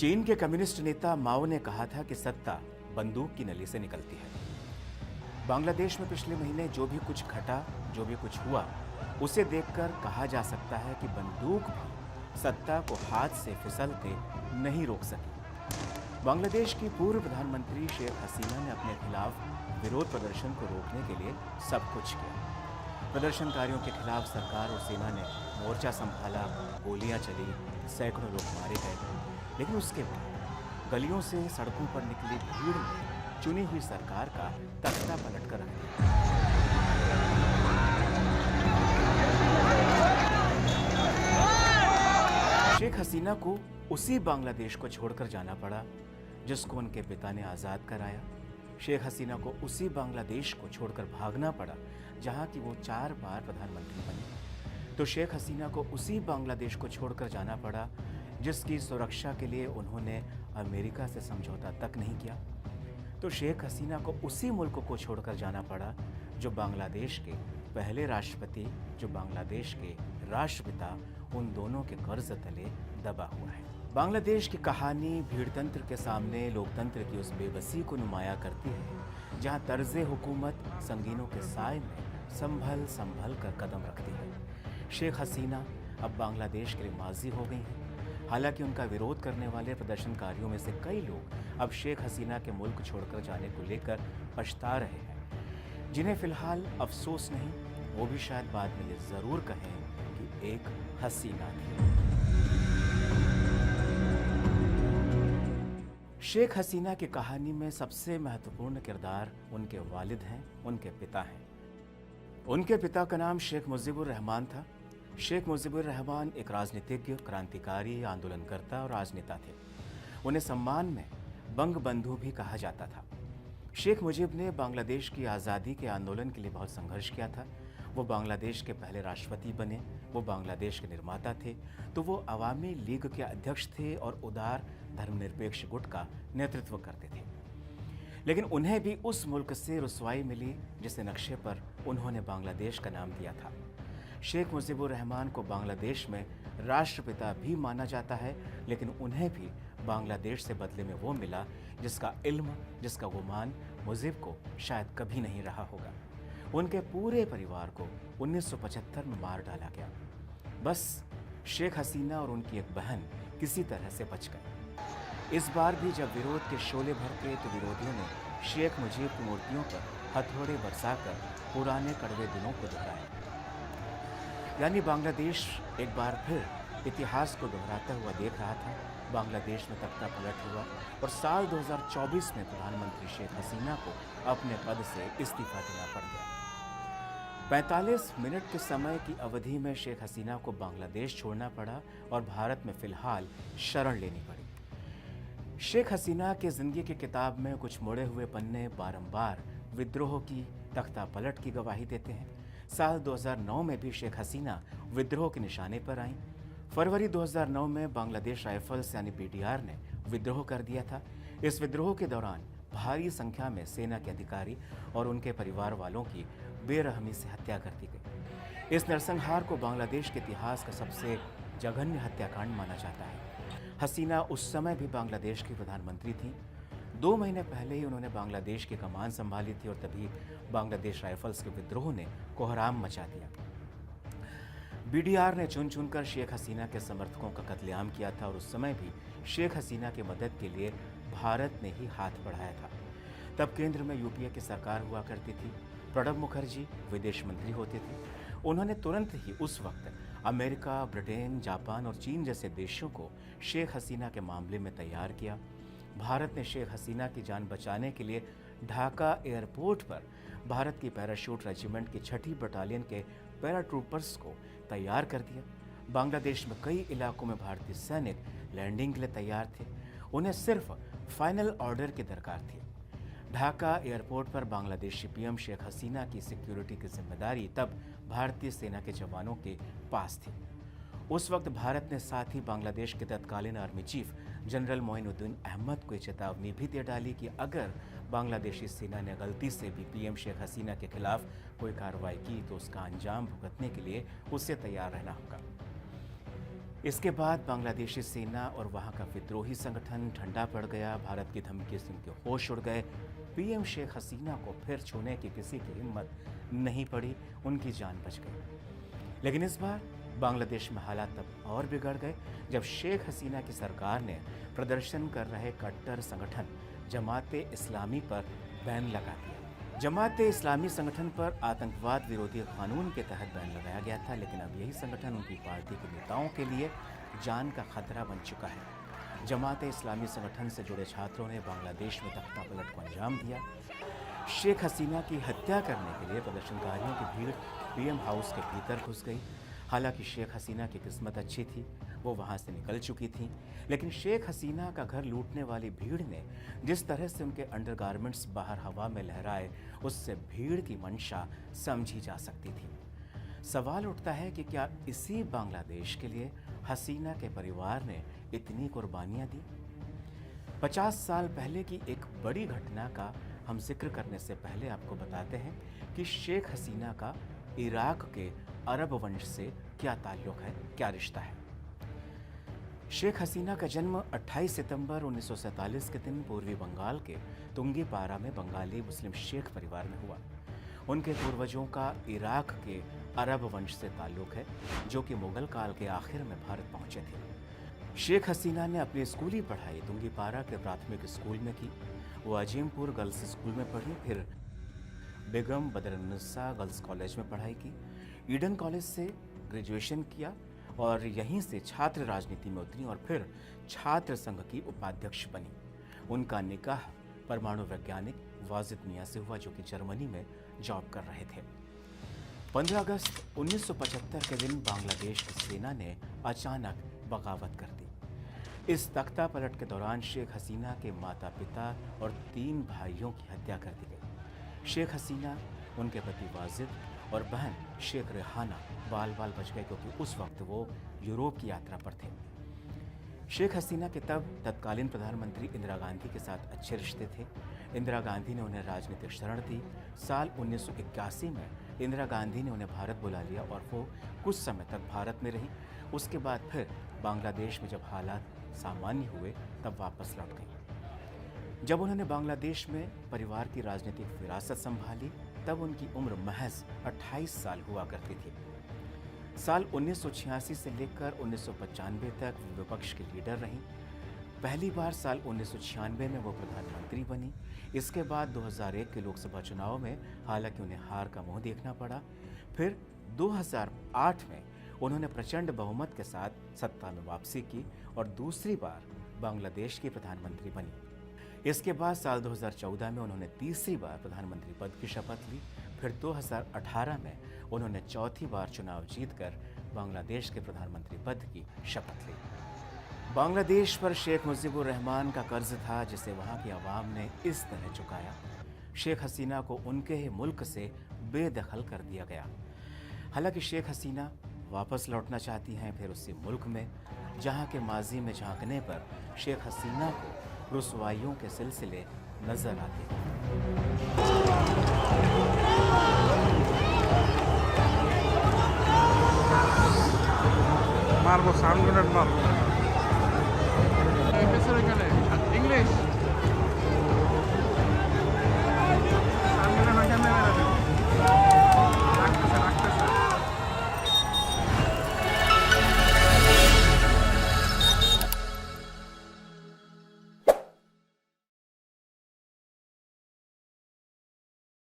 चीन के कम्युनिस्ट नेता माओ ने कहा था कि सत्ता बंदूक की नली से निकलती है। बांग्लादेश में पिछले महीने जो भी कुछ घटा, जो भी कुछ हुआ, उसे देखकर कहा जा सकता है कि बंदूक भी सत्ता को हाथ से फिसलते नहीं रोक सकी। बांग्लादेश की पूर्व प्रधानमंत्री शेख हसीना ने अपने खिलाफ विरोध प्रदर्शन को रोकने के लिए सब कुछ किया। प्रदर्शनकारियों के खिलाफ सरकार और सेना ने मोर्चा संभाला, गोलियां चली, सैकड़ों लोग मारे गए। लेकिन उसके बाद गलियों से सड़कों पर निकली भीड़ ने चुनी हुई सरकार का तख्ता पलट कर रख दिया। शेख हसीना को उसी बांग्लादेश को छोड़कर जाना पड़ा जिसको उनके पिता ने आजाद कराया। शेख हसीना को उसी बांग्लादेश को छोड़कर भागना पड़ा जहां की वो 4 बार प्रधानमंत्री बनी। तो शेख हसीना को उसी बांग्लादेश को छोड़कर जाना पड़ा जिसकी सुरक्षा के लिए उन्होंने अमेरिका से समझौता तक नहीं किया। तो शेख हसीना को उसी मुल्क को छोड़कर जाना पड़ा जो बांग्लादेश के पहले राष्ट्रपति, जो बांग्लादेश के राष्ट्रपिता, उन दोनों के कर्ज तले दबा हुआ है। बांग्लादेश की कहानी भीड़तंत्र के सामने लोकतंत्र की उस बेबसी को नुमाया करती है जहां तर्ज़े हुकूमत संगीनों के साए में संभल संभल कर कदम रखती है। शेख हसीना अब बांग्लादेश के लिए माजी हो गई हैं। हालांकि उनका विरोध करने वाले प्रदर्शनकारियों में से कई लोग अब शेख हसीना के मुल्क छोड़कर जाने को लेकर पछता रहे हैं। जिन्हें फिलहाल अफसोस नहीं, वो भी शायद बाद में ये जरूर कहें कि एक हसीना थी। शेख हसीना की कहानी में सबसे महत्वपूर्ण किरदार उनके वालिद हैं, उनके पिता हैं। उनके पिता का नाम शेख मुजीबुर रहमान था। शेख मुजीबुर रहमान एक राजनीतिज्ञ, क्रांतिकारी, आंदोलनकर्ता और राजनेता थे। उन्हें सम्मान में बंग बंधु भी कहा जाता था। शेख मुजीब ने बांग्लादेश की आज़ादी के आंदोलन के लिए बहुत संघर्ष किया था। वो बांग्लादेश के पहले राष्ट्रपति बने, वो बांग्लादेश के निर्माता थे, तो वो अवामी लीग के अध्यक्ष थे और उदार धर्मनिरपेक्ष गुट का नेतृत्व करते थे। लेकिन उन्हें भी उस मुल्क से रुसवाई मिली जिसके नक्शे पर उन्होंने बांग्लादेश का नाम दिया था। शेख मुजीबुर रहमान को बांग्लादेश में राष्ट्रपिता भी माना जाता है, लेकिन उन्हें भी बांग्लादेश से बदले में वो मिला जिसका इल्म, जिसका गुमान मुजीब को शायद कभी नहीं रहा होगा। उनके पूरे परिवार को 1975 में मार डाला गया। बस शेख हसीना और उनकी एक बहन किसी तरह से बच गए। इस बार भी जब विरोध के शोले भड़के तो विरोधियों ने शेख मुजीब की मूर्तियों पर हथौड़े बरसाकर पुराने कड़वे दिनों को दोहराया। यानी बांग्लादेश एक बार फिर इतिहास को दोहराता हुआ देख रहा था। बांग्लादेश में तख्ता पलट हुआ और साल 2024 में प्रधानमंत्री शेख हसीना को अपने पद से इस्तीफा देना पड़ गया। 45 मिनट के समय की अवधि में शेख हसीना को बांग्लादेश छोड़ना पड़ा और भारत में फिलहाल शरण लेनी पड़ी। शेख हसीना के जिंदगी की किताब में कुछ मुड़े हुए पन्ने बारंबार विद्रोह की, तख्ता पलट की गवाही देते हैं। साल 2009 में भी शेख हसीना विद्रोह के निशाने पर आईं। फरवरी 2009 में बांग्लादेश राइफल्स यानी बीडीआर ने विद्रोह कर दिया था। इस विद्रोह के दौरान भारी संख्या में सेना के अधिकारी और उनके परिवार वालों की बेरहमी से हत्या कर दी गई। इस नरसंहार को बांग्लादेश के इतिहास का सबसे जघन्य हत्याकांड माना जाता है। हसीना उस समय भी बांग्लादेश की प्रधानमंत्री थीं। 2 महीने पहले ही उन्होंने बांग्लादेश की कमान संभाली थी और तभी बांग्लादेश राइफल्स के विद्रोह ने कोहराम मचा दिया। बीडीआर ने चुन चुनकर शेख हसीना के समर्थकों का कत्लेआम किया था और उस समय भी शेख हसीना की मदद के लिए भारत ने ही हाथ बढ़ाया था। तब केंद्र में यूपीए की सरकार हुआ करती थी। प्रणब मुखर्जी विदेश मंत्री होते थे। उन्होंने तुरंत ही उस वक्त अमेरिका, ब्रिटेन, जापान और चीन जैसे देशों को शेख हसीना के मामले में तैयार किया। भारत ने शेख हसीना की जान बचाने के लिए ढाका एयरपोर्ट पर भारत की पैराशूट रेजिमेंट की 6ठी बटालियन के पैराट्रूपर्स को तैयार कर दिया। बांग्लादेश में कई इलाकों में भारतीय सैनिक लैंडिंग के लिए तैयार थे। उन्हें सिर्फ फाइनल ऑर्डर की दरकार थी। ढाका एयरपोर्ट पर बांग्लादेशी पीएम शेख हसीना की सिक्योरिटी की जिम्मेदारी तब भारतीय सेना के जवानों के पास थी। उस वक्त भारत ने साथ ही बांग्लादेश के तत्कालीन army chief general Moinuddin Ahmed को चेतावनी भी दे डाली कि अगर बांग्लादेशी सेना ने गलती से भी पीएम शेख हसीना के खिलाफ कोई कार्रवाई की तो उसका अंजाम भुगतने के लिए उसे तैयार रहना होगा। इसके बाद बांग्लादेशी सेना और वहाँ का विद्रोही संगठन ठंडा पड़ गया। भारत की धमकी से उनके होश उड़ गए। पीएम शेख हसीना को फिर छूने की किसी की हिम्मत नहीं पड़ी, उनकी जान बच गई। लेकिन इस बार बांग्लादेश में हालात तब और बिगड़ गए जब शेख हसीना की सरकार ने प्रदर्शन कर रहे कट्टर संगठन जमाते इस्लामी पर बैन लगा दिया। जमाते इस्लामी संगठन पर आतंकवाद विरोधी कानून के तहत बैन लगाया गया था, लेकिन अब यही संगठन उनकी पार्टी के नेताओं के लिए जान का खतरा बन चुका है। जमाते इस्लामी संगठन से जुड़े छात्रों ने बांग्लादेश में तख्ता पलट को अंजाम दिया। शेख हसीना की हत्या करने के लिए प्रदर्शनकारियों की भीड़ पीएम हाउस के भीतर घुस गई। हालांकि शेख हसीना की किस्मत अच्छी थी, वो वहाँ से निकल चुकी थी, लेकिन शेख हसीना का घर लूटने वाली भीड़ ने जिस तरह से उनके अंडरगारमेंट्स बाहर हवा में लहराए, उससे भीड़ की मंशा समझी जा सकती थी। सवाल उठता है कि क्या इसी बांग्लादेश के लिए हसीना के परिवार ने इतनी कुर्बानियाँ दी? 50 साल पहले की एक बड़ी घटना का हम जिक्र करने से पहले आपको बताते हैं कि शेख हसीना का इराक के अरब वंश से क्या ताल्लुक है, क्या रिश्ता है। शेख हसीना का जन्म 28 सितंबर 1947 के दिन पूर्वी बंगाल के तुंगीपारा में बंगाली मुस्लिम शेख परिवार में हुआ। उनके पूर्वजों का इराक के अरब वंश से ताल्लुक है, जो कि मुगल काल के आखिर में भारत पहुंचे थे। शेख हसीना ने अपनी स्कूली पढ़ाई तुंगीपारा के प्राथमिक स्कूल में की। वो अजीमपुर गर्ल्स स्कूल में पढ़ी, फिर बेगम बदरुन्निसा गर्ल्स कॉलेज में पढ़ाई की, ईडन कॉलेज से ग्रेजुएशन किया और यहीं से छात्र राजनीति में उतरी और फिर छात्र संघ की उपाध्यक्ष बनी। उनका निकाह परमाणु वैज्ञानिक वाजिद मियां से हुआ, जो कि जर्मनी में जॉब कर रहे थे। 15 अगस्त 1975 के दिन बांग्लादेश की सेना ने अचानक बगावत कर दी। इस तख्ता पलट के दौरान शेख हसीना के माता पिता और 3 भाइयों की हत्या कर दी गई। शेख हसीना, उनके पति वाजिद और बहन शेख रेहाना बाल बाल बच गए, क्योंकि उस वक्त वो यूरोप की यात्रा पर थे। शेख हसीना के तब तत्कालीन प्रधानमंत्री इंदिरा गांधी के साथ अच्छे रिश्ते थे। इंदिरा गांधी ने उन्हें राजनीतिक शरण दी। साल 1981 में इंदिरा गांधी ने उन्हें भारत बुला लिया और वो कुछ समय तक भारत में रही। उसके बाद फिर बांग्लादेश में जब हालात सामान्य हुए तब वापस लौट गई। जब उन्होंने बांग्लादेश में परिवार की राजनीतिक विरासत संभाली तब उनकी उम्र महज 28 साल हुआ करती थी। साल 1986 से लेकर 1995 तक विपक्ष की लीडर रहीं। पहली बार साल 1996 में वो प्रधानमंत्री बनी। इसके बाद 2001 के लोकसभा चुनाव में हालांकि उन्हें हार का मुंह देखना पड़ा। फिर 2008 में उन्होंने प्रचंड बहुमत के साथ सत्ता में वापसी की और दूसरी बार बांग्लादेश की प्रधानमंत्री बनी। इसके बाद साल 2014 में उन्होंने तीसरी बार प्रधानमंत्री पद की शपथ ली। फिर 2018 में उन्होंने चौथी बार चुनाव जीतकर बांग्लादेश के प्रधानमंत्री पद की शपथ ली। बांग्लादेश पर शेख मुजीबुर रहमान का कर्ज था, जिसे वहाँ की आवाम ने इस तरह चुकाया। शेख हसीना को उनके ही मुल्क से बेदखल कर दिया गया। हालांकि शेख हसीना वापस लौटना चाहती हैं, फिर उसी मुल्क में जहाँ के माजी में झांकने पर शेख हसीना को रुसवाइयों के सिलसिले नजर आते हैं। मार्बो 7 मिनट मार्बो